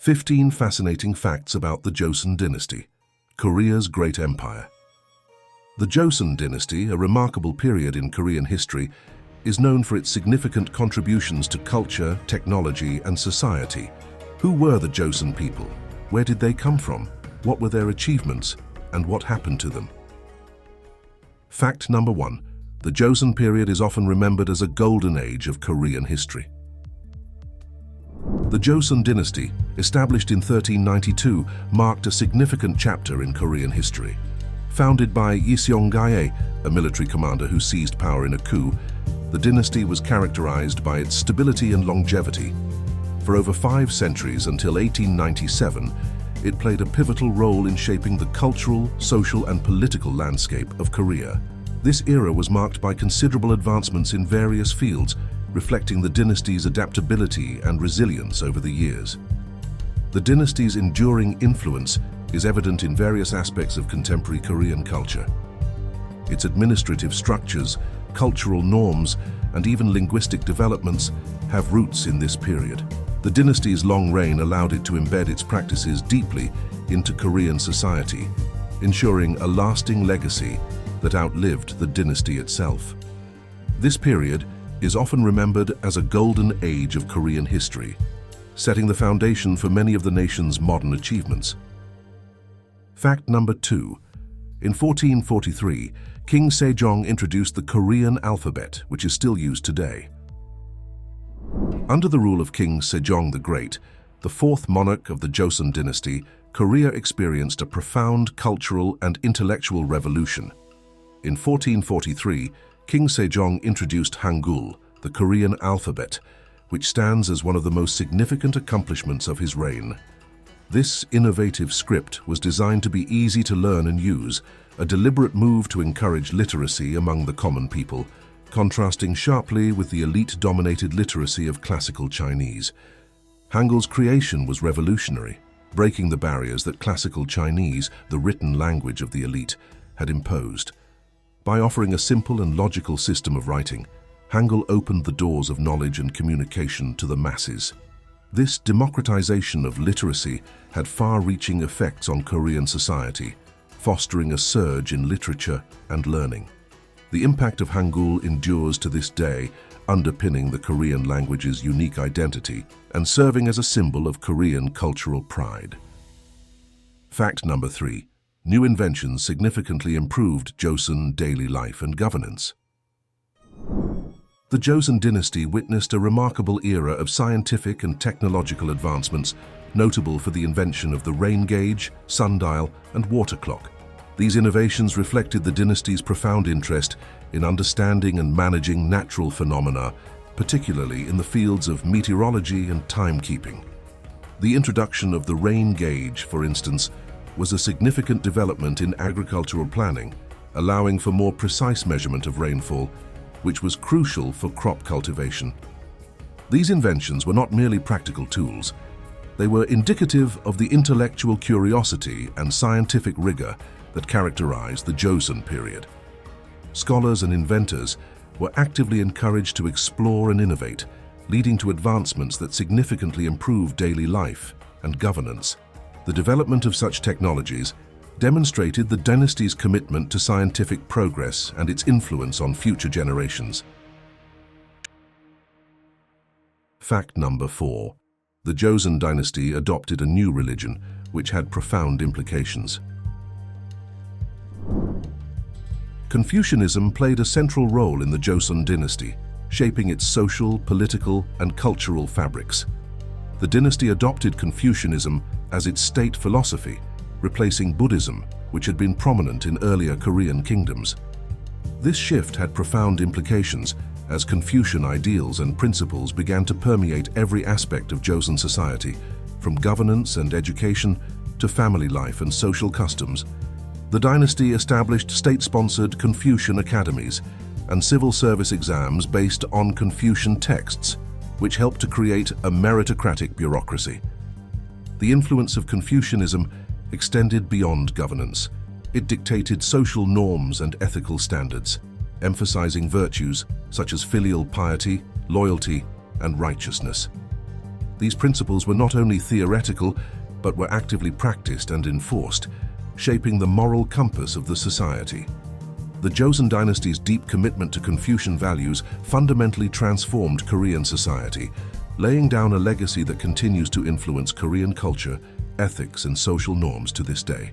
15 fascinating facts about the Joseon Dynasty, Korea's great empire. The Joseon Dynasty, a remarkable period in Korean history, is known for its significant contributions to culture, technology, and society. Who were the Joseon people? Where did they come from? What were their achievements? And what happened to them? Fact number 1. The Joseon period is often remembered as a golden age of Korean history. The Joseon Dynasty, established in 1392, marked a significant chapter in Korean history. Founded by Yi Seong-gye, a military commander who seized power in a coup, the dynasty was characterized by its stability and longevity. For over 5 centuries until 1897, it played a pivotal role in shaping the cultural, social, and political landscape of Korea. This era was marked by considerable advancements in various fields, reflecting the dynasty's adaptability and resilience over the years. The dynasty's enduring influence is evident in various aspects of contemporary Korean culture. Its administrative structures, cultural norms, and even linguistic developments have roots in this period. The dynasty's long reign allowed it to embed its practices deeply into Korean society, ensuring a lasting legacy that outlived the dynasty itself. This period is often remembered as a golden age of Korean history, setting the foundation for many of the nation's modern achievements. Fact number 2. In 1443, King Sejong introduced the Korean alphabet, which is still used today. Under the rule of King Sejong the Great, the fourth monarch of the Joseon Dynasty, Korea experienced a profound cultural and intellectual revolution. In 1443, King Sejong introduced Hangul, the Korean alphabet, which stands as one of the most significant accomplishments of his reign. This innovative script was designed to be easy to learn and use, a deliberate move to encourage literacy among the common people, contrasting sharply with the elite-dominated literacy of classical Chinese. Hangul's creation was revolutionary, breaking the barriers that classical Chinese, the written language of the elite, had imposed. By offering a simple and logical system of writing, Hangul opened the doors of knowledge and communication to the masses. This democratization of literacy had far-reaching effects on Korean society, fostering a surge in literature and learning. The impact of Hangul endures to this day, underpinning the Korean language's unique identity and serving as a symbol of Korean cultural pride. Fact number 3. New inventions significantly improved Joseon daily life and governance. The Joseon Dynasty witnessed a remarkable era of scientific and technological advancements, notable for the invention of the rain gauge, sundial, and water clock. These innovations reflected the dynasty's profound interest in understanding and managing natural phenomena, particularly in the fields of meteorology and timekeeping. The introduction of the rain gauge, for instance, was a significant development in agricultural planning, allowing for more precise measurement of rainfall, which was crucial for crop cultivation. These inventions were not merely practical tools. They were indicative of the intellectual curiosity and scientific rigor that characterized the Joseon period. Scholars and inventors were actively encouraged to explore and innovate, leading to advancements that significantly improved daily life and governance. The development of such technologies demonstrated the dynasty's commitment to scientific progress and its influence on future generations. Fact number 4. The Joseon Dynasty adopted a new religion, which had profound implications. Confucianism played a central role in the Joseon Dynasty, shaping its social, political, and cultural fabrics. The dynasty adopted Confucianism as its state philosophy, replacing Buddhism, which had been prominent in earlier Korean kingdoms. This shift had profound implications as Confucian ideals and principles began to permeate every aspect of Joseon society, from governance and education to family life and social customs. The dynasty established state-sponsored Confucian academies and civil service exams based on Confucian texts, which helped to create a meritocratic bureaucracy. The influence of Confucianism extended beyond governance. It dictated social norms and ethical standards, emphasizing virtues such as filial piety, loyalty, and righteousness. These principles were not only theoretical, but were actively practiced and enforced, shaping the moral compass of the society. The Joseon Dynasty's deep commitment to Confucian values fundamentally transformed Korean society, laying down a legacy that continues to influence Korean culture, ethics, and social norms to this day.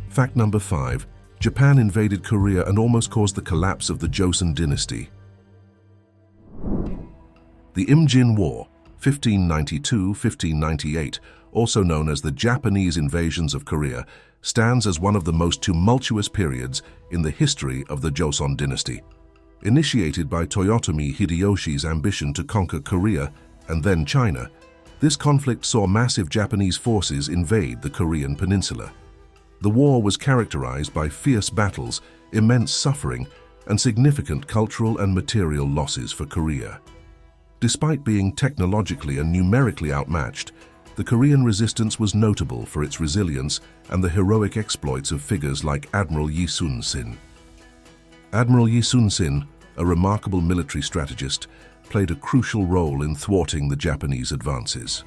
Fact number 5. Japan invaded Korea and almost caused the collapse of the Joseon Dynasty. The Imjin War, 1592-1598, also known as the Japanese invasions of Korea, stands as one of the most tumultuous periods in the history of the Joseon Dynasty. Initiated by Toyotomi Hideyoshi's ambition to conquer Korea and then China, this conflict saw massive Japanese forces invade the Korean peninsula. The war was characterized by fierce battles, immense suffering, and significant cultural and material losses for Korea. Despite being technologically and numerically outmatched, the Korean resistance was notable for its resilience and the heroic exploits of figures like Admiral Yi Sun-sin. Admiral Yi Sun-sin, a remarkable military strategist, played a crucial role in thwarting the Japanese advances.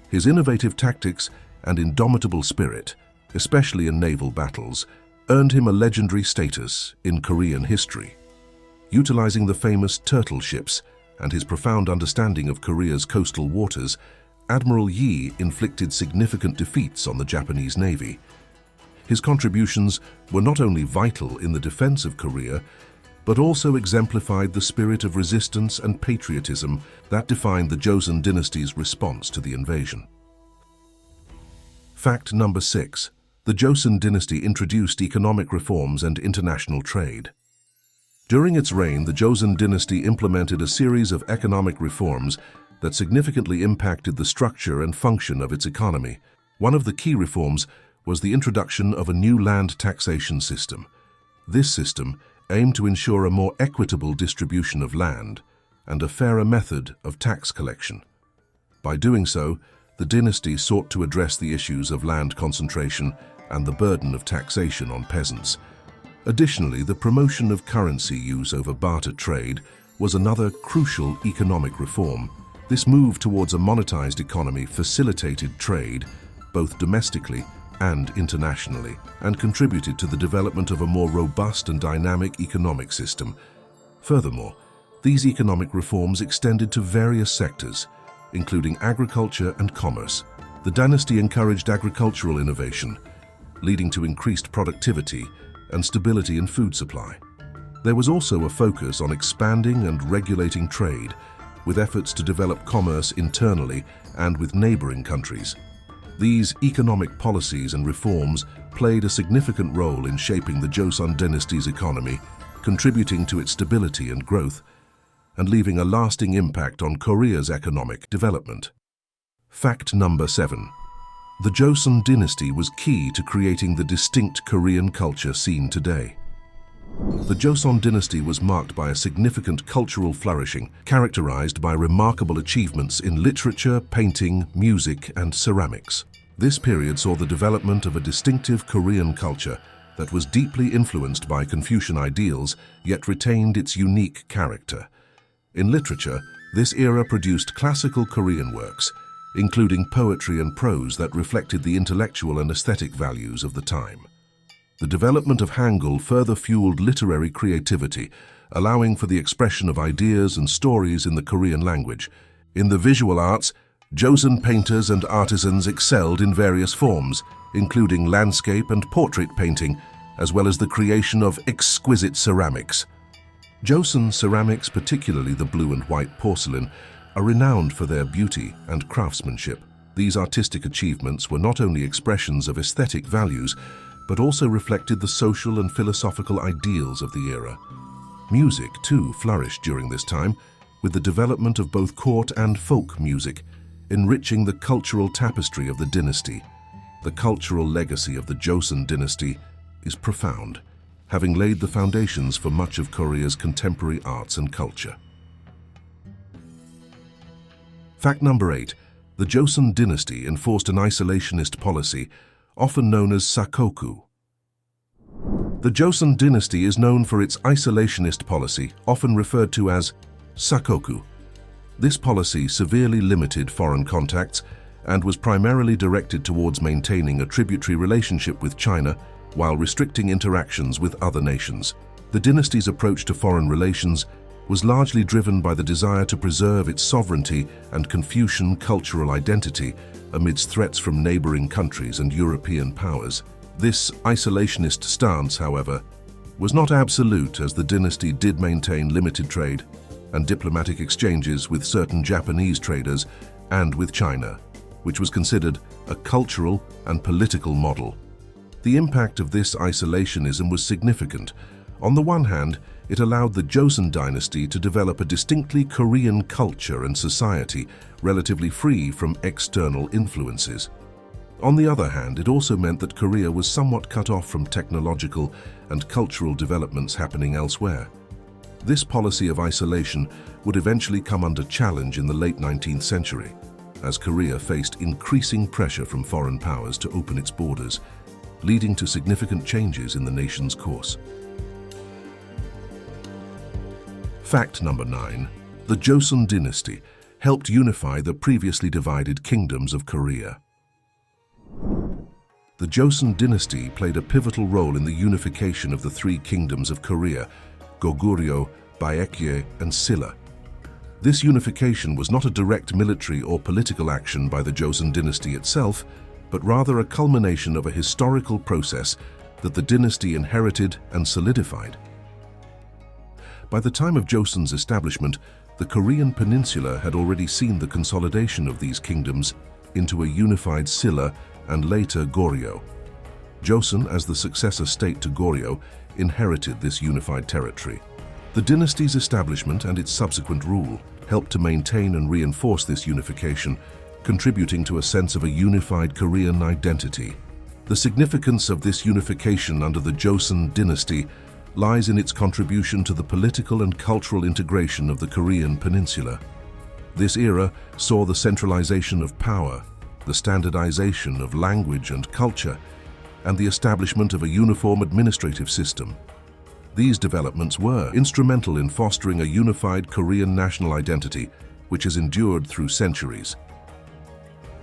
His innovative tactics and indomitable spirit, especially in naval battles, earned him a legendary status in Korean history. Utilizing the famous turtle ships and his profound understanding of Korea's coastal waters, Admiral Yi inflicted significant defeats on the Japanese Navy. His contributions were not only vital in the defense of Korea, but also exemplified the spirit of resistance and patriotism that defined the Joseon Dynasty's response to the invasion. Fact number 6. The Joseon Dynasty introduced economic reforms and international trade. During its reign, the Joseon Dynasty implemented a series of economic reforms that significantly impacted the structure and function of its economy. One of the key reforms was the introduction of a new land taxation system. This system aimed to ensure a more equitable distribution of land and a fairer method of tax collection. By doing so, the dynasty sought to address the issues of land concentration and the burden of taxation on peasants. Additionally, the promotion of currency use over barter trade was another crucial economic reform. This move towards a monetized economy facilitated trade, both domestically and internationally, and contributed to the development of a more robust and dynamic economic system. Furthermore, these economic reforms extended to various sectors, including agriculture and commerce. The dynasty encouraged agricultural innovation, leading to increased productivity and stability in food supply. There was also a focus on expanding and regulating trade, with efforts to develop commerce internally and with neighboring countries. These economic policies and reforms played a significant role in shaping the Joseon Dynasty's economy, contributing to its stability and growth, and leaving a lasting impact on Korea's economic development. Fact number 7. The Joseon Dynasty was key to creating the distinct Korean culture seen today. The Joseon Dynasty was marked by a significant cultural flourishing, characterized by remarkable achievements in literature, painting, music, and ceramics. This period saw the development of a distinctive Korean culture that was deeply influenced by Confucian ideals, yet retained its unique character. In literature, this era produced classical Korean works, including poetry and prose that reflected the intellectual and aesthetic values of the time. The development of Hangul further fueled literary creativity, allowing for the expression of ideas and stories in the Korean language. In the visual arts, Joseon painters and artisans excelled in various forms, including landscape and portrait painting, as well as the creation of exquisite ceramics. Joseon ceramics, particularly the blue and white porcelain, are renowned for their beauty and craftsmanship. These artistic achievements were not only expressions of aesthetic values, but also reflected the social and philosophical ideals of the era. Music, too, flourished during this time, with the development of both court and folk music, enriching the cultural tapestry of the dynasty. The cultural legacy of the Joseon Dynasty is profound, having laid the foundations for much of Korea's contemporary arts and culture. Fact number 8. The Joseon Dynasty enforced an isolationist policy, often known as Sakoku. The Joseon Dynasty is known for its isolationist policy, often referred to as Sakoku. This policy severely limited foreign contacts and was primarily directed towards maintaining a tributary relationship with China while restricting interactions with other nations. The dynasty's approach to foreign relations was largely driven by the desire to preserve its sovereignty and Confucian cultural identity amidst threats from neighboring countries and European powers. This isolationist stance, however, was not absolute, as the dynasty did maintain limited trade and diplomatic exchanges with certain Japanese traders and with China, which was considered a cultural and political model. The impact of this isolationism was significant. On the one hand, it allowed the Joseon Dynasty to develop a distinctly Korean culture and society, relatively free from external influences. On the other hand, it also meant that Korea was somewhat cut off from technological and cultural developments happening elsewhere. This policy of isolation would eventually come under challenge in the late 19th century, as Korea faced increasing pressure from foreign powers to open its borders, leading to significant changes in the nation's course. Fact number 9. The Joseon Dynasty helped unify the previously divided kingdoms of Korea. The Joseon Dynasty played a pivotal role in the unification of the three kingdoms of Korea, Goguryeo, Baekje, and Silla. This unification was not a direct military or political action by the Joseon Dynasty itself, but rather a culmination of a historical process that the dynasty inherited and solidified. By the time of Joseon's establishment, the Korean peninsula had already seen the consolidation of these kingdoms into a unified Silla and later Goguryeo. Joseon, as the successor state to Goguryeo, inherited this unified territory. The dynasty's establishment and its subsequent rule helped to maintain and reinforce this unification, contributing to a sense of a unified Korean identity. The significance of this unification under the Joseon Dynasty lies in its contribution to the political and cultural integration of the Korean peninsula. This era saw the centralization of power, the standardization of language and culture, and the establishment of a uniform administrative system. These developments were instrumental in fostering a unified Korean national identity, which has endured through centuries.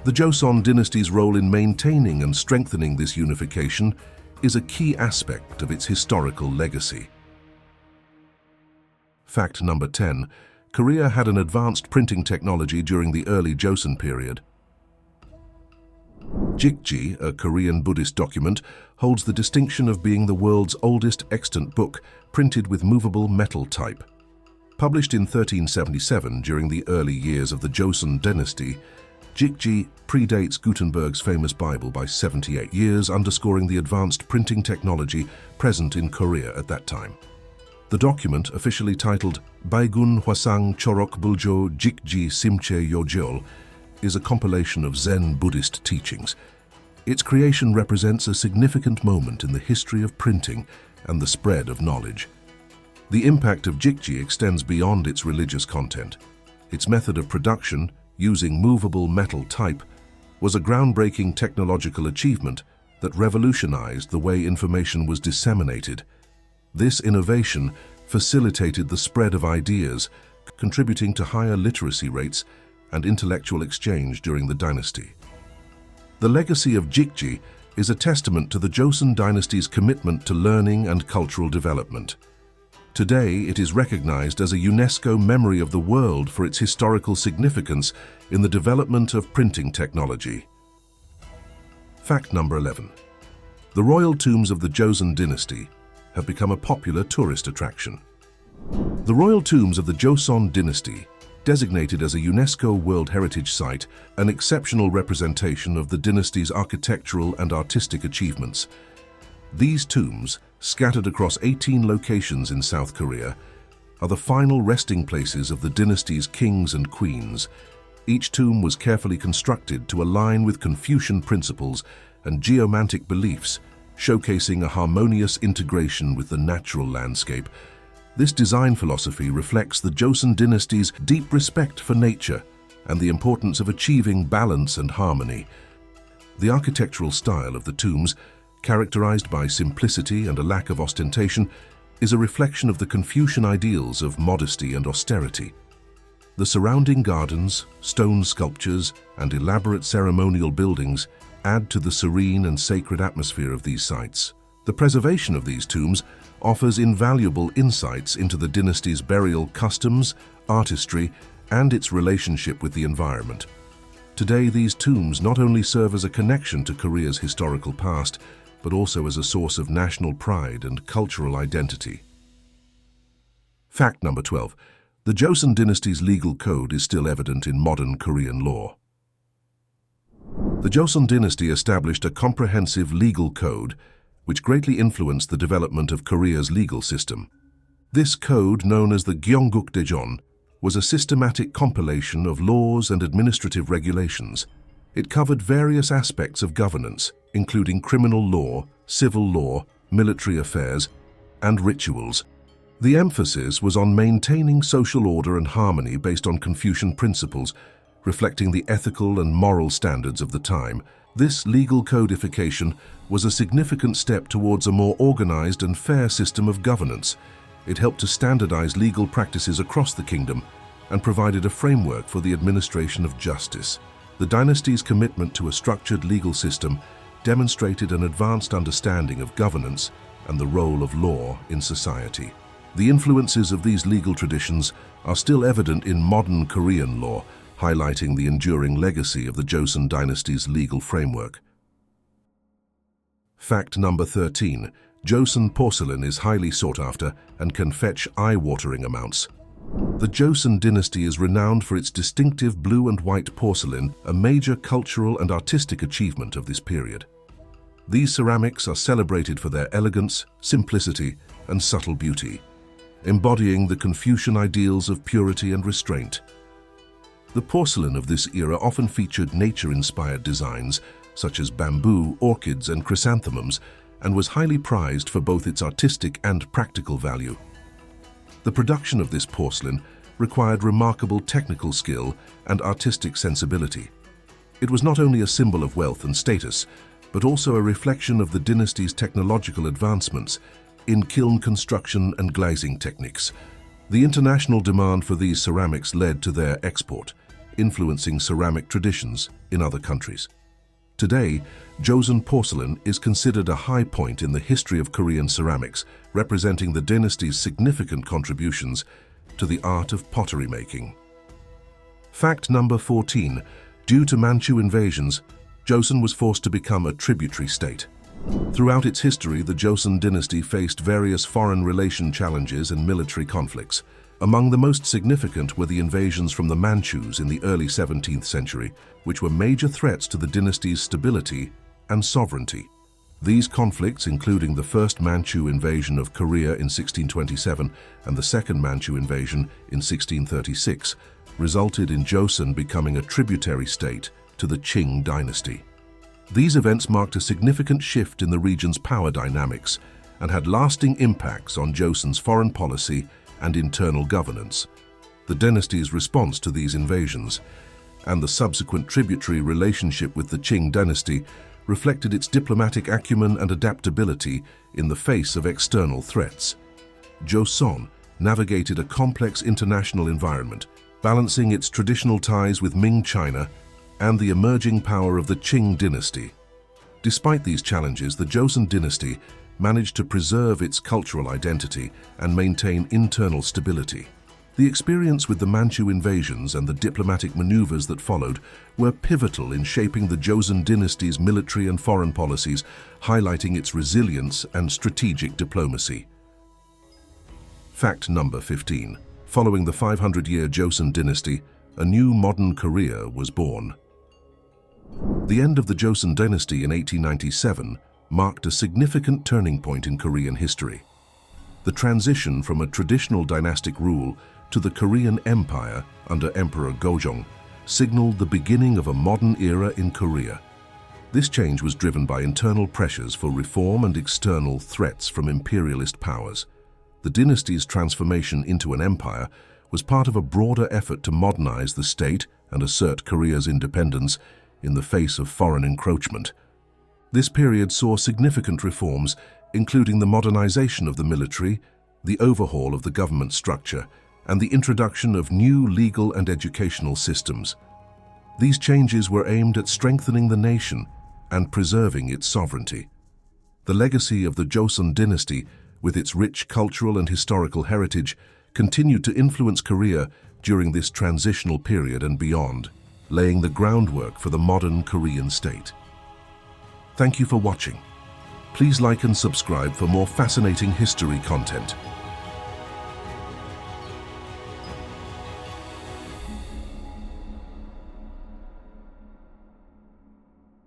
The Joseon Dynasty's role in maintaining and strengthening this unification is a key aspect of its historical legacy. Fact number 10. Korea had an advanced printing technology during the early Joseon period. Jikji, a Korean Buddhist document, holds the distinction of being the world's oldest extant book printed with movable metal type. Published in 1377 during the early years of the Joseon Dynasty, Jikji predates Gutenberg's famous Bible by 78 years, underscoring the advanced printing technology present in Korea at that time. The document, officially titled Baigun Hwasang Chorok Buljo Jikji Simche Yojol, is a compilation of Zen Buddhist teachings. Its creation represents a significant moment in the history of printing and the spread of knowledge. The impact of Jikji extends beyond its religious content. Its method of production, using movable metal type, was a groundbreaking technological achievement that revolutionized the way information was disseminated. This innovation facilitated the spread of ideas, contributing to higher literacy rates and intellectual exchange during the dynasty. The legacy of Jikji is a testament to the Joseon Dynasty's commitment to learning and cultural development. Today, it is recognized as a UNESCO Memory of the World for its historical significance in the development of printing technology. Fact number 11. The Royal Tombs of the Joseon Dynasty have become a popular tourist attraction. The Royal Tombs of the Joseon Dynasty, designated as a UNESCO World Heritage Site, an exceptional representation of the dynasty's architectural and artistic achievements. These tombs, scattered across 18 locations in South Korea, are the final resting places of the dynasty's kings and queens. Each tomb was carefully constructed to align with Confucian principles and geomantic beliefs, showcasing a harmonious integration with the natural landscape. This design philosophy reflects the Joseon Dynasty's deep respect for nature and the importance of achieving balance and harmony. The architectural style of the tombs, characterized by simplicity and a lack of ostentation, is a reflection of the Confucian ideals of modesty and austerity. The surrounding gardens, stone sculptures, and elaborate ceremonial buildings add to the serene and sacred atmosphere of these sites. The preservation of these tombs offers invaluable insights into the dynasty's burial customs, artistry, and its relationship with the environment. Today, these tombs not only serve as a connection to Korea's historical past, but also as a source of national pride and cultural identity. Fact number 12. The Joseon Dynasty's legal code is still evident in modern Korean law. The Joseon Dynasty established a comprehensive legal code which greatly influenced the development of Korea's legal system. This code, known as the Gyeongguk-daejeon, was a systematic compilation of laws and administrative regulations. It covered various aspects of governance, including criminal law, civil law, military affairs, and rituals. The emphasis was on maintaining social order and harmony based on Confucian principles, reflecting the ethical and moral standards of the time. This legal codification was a significant step towards a more organized and fair system of governance. It helped to standardize legal practices across the kingdom and provided a framework for the administration of justice. The dynasty's commitment to a structured legal system demonstrated an advanced understanding of governance and the role of law in society. The influences of these legal traditions are still evident in modern Korean law, highlighting the enduring legacy of the Joseon Dynasty's legal framework. Fact number 13. Joseon porcelain is highly sought after and can fetch eye-watering amounts. The Joseon Dynasty is renowned for its distinctive blue and white porcelain, a major cultural and artistic achievement of this period. These ceramics are celebrated for their elegance, simplicity, and subtle beauty, embodying the Confucian ideals of purity and restraint. The porcelain of this era often featured nature-inspired designs, such as bamboo, orchids, and chrysanthemums, and was highly prized for both its artistic and practical value. The production of this porcelain required remarkable technical skill and artistic sensibility. It was not only a symbol of wealth and status, but also a reflection of the dynasty's technological advancements in kiln construction and glazing techniques. The international demand for these ceramics led to their export, influencing ceramic traditions in other countries. Today, Joseon porcelain is considered a high point in the history of Korean ceramics, representing the dynasty's significant contributions to the art of pottery making. Fact number 14. Due to Manchu invasions, Joseon was forced to become a tributary state. Throughout its history, the Joseon dynasty faced various foreign relation challenges and military conflicts. Among the most significant were the invasions from the Manchus in the early 17th century, which were major threats to the dynasty's stability and sovereignty. These conflicts, including the first Manchu invasion of Korea in 1627 and the second Manchu invasion in 1636, resulted in Joseon becoming a tributary state to the Qing dynasty. These events marked a significant shift in the region's power dynamics and had lasting impacts on Joseon's foreign policy and internal governance. The dynasty's response to these invasions and the subsequent tributary relationship with the Qing dynasty reflected its diplomatic acumen and adaptability in the face of external threats. Joseon navigated a complex international environment, balancing its traditional ties with Ming China and the emerging power of the Qing dynasty. Despite these challenges, the Joseon dynasty managed to preserve its cultural identity and maintain internal stability. The experience with the Manchu invasions and the diplomatic maneuvers that followed were pivotal in shaping the Joseon dynasty's military and foreign policies, highlighting its resilience and strategic diplomacy. Fact number 15. Following the 500-year Joseon dynasty, a new modern Korea was born. The end of the Joseon dynasty in 1897 marked a significant turning point in Korean history. The transition from a traditional dynastic rule to the Korean Empire under Emperor Gojong signaled the beginning of a modern era in Korea. This change was driven by internal pressures for reform and external threats from imperialist powers. The dynasty's transformation into an empire was part of a broader effort to modernize the state and assert Korea's independence in the face of foreign encroachment. This period saw significant reforms, including the modernization of the military, the overhaul of the government structure, and the introduction of new legal and educational systems. These changes were aimed at strengthening the nation and preserving its sovereignty. The legacy of the Joseon Dynasty, with its rich cultural and historical heritage, continued to influence Korea during this transitional period and beyond, laying the groundwork for the modern Korean state. Thank you for watching. Please like and subscribe for more fascinating history content.